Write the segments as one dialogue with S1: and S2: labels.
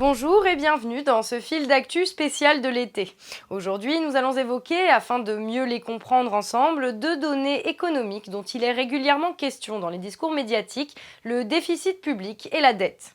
S1: Bonjour et bienvenue dans ce fil d'actu spécial de l'été. Aujourd'hui, nous allons évoquer, afin de mieux les comprendre ensemble, deux données économiques dont il est régulièrement question dans les discours médiatiques, le déficit public et la dette.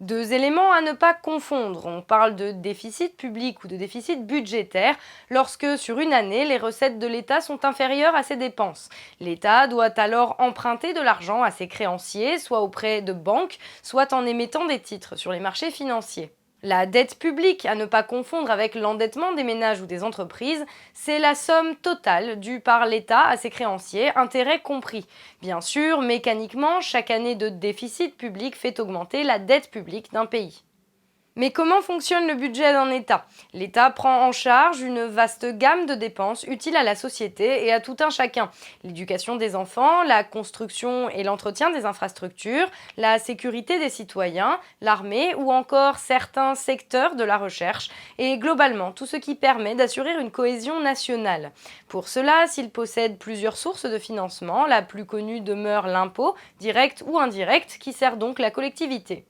S1: Deux éléments à ne pas confondre. On parle de déficit public ou de déficit budgétaire lorsque, sur une année, les recettes de l'État sont inférieures à ses dépenses. L'État doit alors emprunter de l'argent à ses créanciers, soit auprès de banques, soit en émettant des titres sur les marchés financiers. La dette publique, à ne pas confondre avec l'endettement des ménages ou des entreprises, c'est la somme totale due par l'État à ses créanciers, intérêts compris. Bien sûr, mécaniquement, chaque année de déficit public fait augmenter la dette publique d'un pays. Mais comment fonctionne le budget d'un État ? L'État prend en charge une vaste gamme de dépenses utiles à la société et à tout un chacun. L'éducation des enfants, la construction et l'entretien des infrastructures, la sécurité des citoyens, l'armée ou encore certains secteurs de la recherche et globalement tout ce qui permet d'assurer une cohésion nationale. Pour cela, s'il possède plusieurs sources de financement, la plus connue demeure l'impôt, direct ou indirect, qui sert donc la collectivité.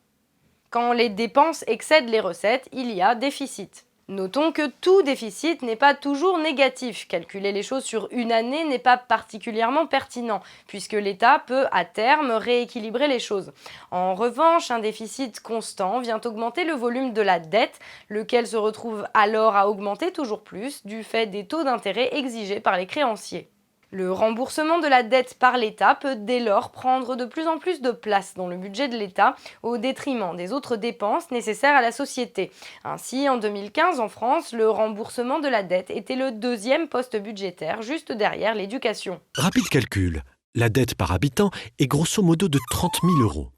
S1: Quand les dépenses excèdent les recettes, il y a déficit. Notons que tout déficit n'est pas toujours négatif. Calculer les choses sur une année n'est pas particulièrement pertinent, puisque l'État peut à terme rééquilibrer les choses. En revanche, un déficit constant vient augmenter le volume de la dette, lequel se retrouve alors à augmenter toujours plus du fait des taux d'intérêt exigés par les créanciers. Le remboursement de la dette par l'État peut dès lors prendre de plus en plus de place dans le budget de l'État au détriment des autres dépenses nécessaires à la société. Ainsi, en 2015, en France, le remboursement de la dette était le deuxième poste budgétaire, juste derrière l'éducation.
S2: Rapide calcul, la dette par habitant est grosso modo de 30 000 euros.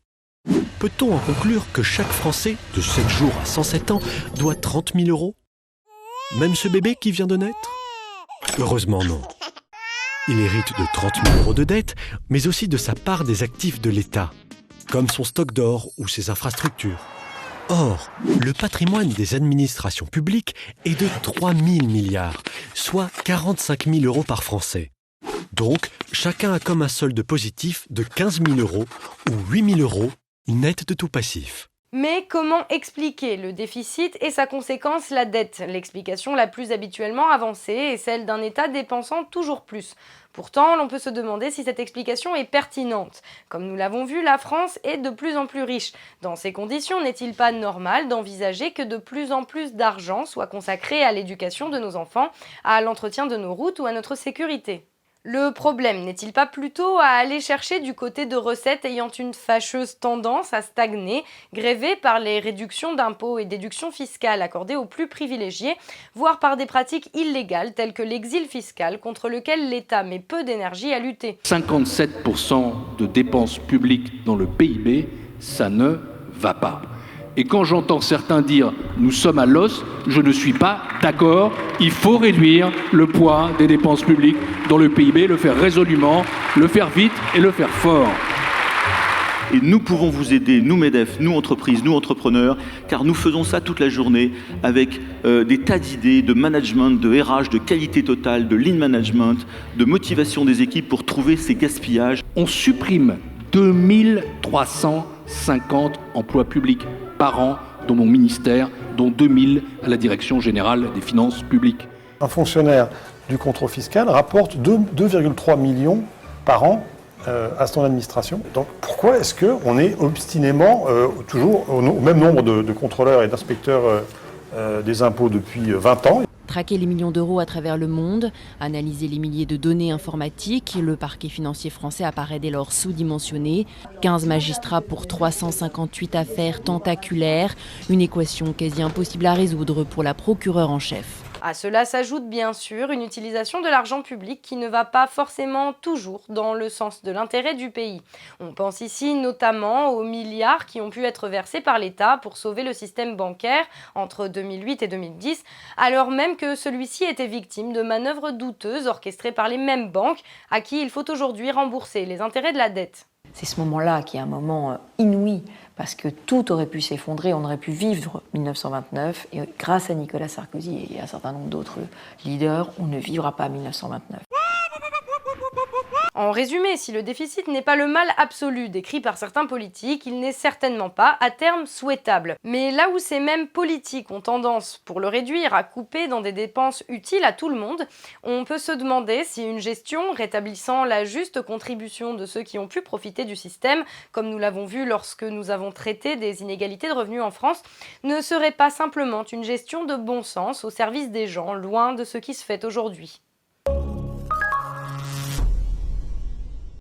S2: Peut-on en conclure que chaque Français, de 7 jours à 107 ans, doit 30 000 euros ? Même ce bébé qui vient de naître ? Heureusement non. Il hérite de 30 000 euros de dette, mais aussi de sa part des actifs de l'État, comme son stock d'or ou ses infrastructures. Or, le patrimoine des administrations publiques est de 3 000 milliards, soit 45 000 euros par Français. Donc, chacun a comme un solde positif de 15 000 euros ou 8 000 euros net de tout passif.
S1: Mais comment expliquer le déficit et sa conséquence, la dette ? L'explication la plus habituellement avancée est celle d'un État dépensant toujours plus. Pourtant, l'on peut se demander si cette explication est pertinente. Comme nous l'avons vu, la France est de plus en plus riche. Dans ces conditions, n'est-il pas normal d'envisager que de plus en plus d'argent soit consacré à l'éducation de nos enfants, à l'entretien de nos routes ou à notre sécurité ? Le problème n'est-il pas plutôt à aller chercher du côté de recettes ayant une fâcheuse tendance à stagner, grévées par les réductions d'impôts et déductions fiscales accordées aux plus privilégiés, voire par des pratiques illégales telles que l'exil fiscal contre lequel l'État met peu d'énergie à lutter.
S3: 57% de dépenses publiques dans le PIB, ça ne va pas. Et quand j'entends certains dire « nous sommes à l'os », je ne suis pas d'accord. Il faut réduire le poids des dépenses publiques dans le PIB, le faire résolument, le faire vite et le faire fort.
S4: Et nous pouvons vous aider, nous MEDEF, nous entreprises, nous entrepreneurs, car nous faisons ça toute la journée avec des tas d'idées de management, de RH, de qualité totale, de lean management, de motivation des équipes pour trouver ces gaspillages.
S3: On supprime 2350 emplois publics par an dans mon ministère, dont 2000 à la Direction générale des finances publiques.
S5: Un fonctionnaire du contrôle fiscal rapporte 2,3 millions par an à son administration. Donc pourquoi est-ce qu'on est obstinément toujours au même nombre de contrôleurs et d'inspecteurs des impôts depuis 20 ans ?
S6: Traquer les millions d'euros à travers le monde, analyser les milliers de données informatiques, le parquet financier français apparaît dès lors sous-dimensionné. 15 magistrats pour 358 affaires tentaculaires, une équation quasi impossible à résoudre pour la procureure en chef.
S1: À cela s'ajoute bien sûr une utilisation de l'argent public qui ne va pas forcément toujours dans le sens de l'intérêt du pays. On pense ici notamment aux milliards qui ont pu être versés par l'État pour sauver le système bancaire entre 2008 et 2010, alors même que celui-ci était victime de manœuvres douteuses orchestrées par les mêmes banques à qui il faut aujourd'hui rembourser les intérêts de la dette.
S7: C'est ce moment-là qui est un moment inouï, parce que tout aurait pu s'effondrer, on aurait pu vivre 1929, et grâce à Nicolas Sarkozy et un certain nombre d'autres leaders, on ne vivra pas 1929.
S1: En résumé, si le déficit n'est pas le mal absolu décrit par certains politiques, il n'est certainement pas, à terme, souhaitable. Mais là où ces mêmes politiques ont tendance, pour le réduire, à couper dans des dépenses utiles à tout le monde, on peut se demander si une gestion rétablissant la juste contribution de ceux qui ont pu profiter du système, comme nous l'avons vu lorsque nous avons traité des inégalités de revenus en France, ne serait pas simplement une gestion de bon sens au service des gens, loin de ce qui se fait aujourd'hui.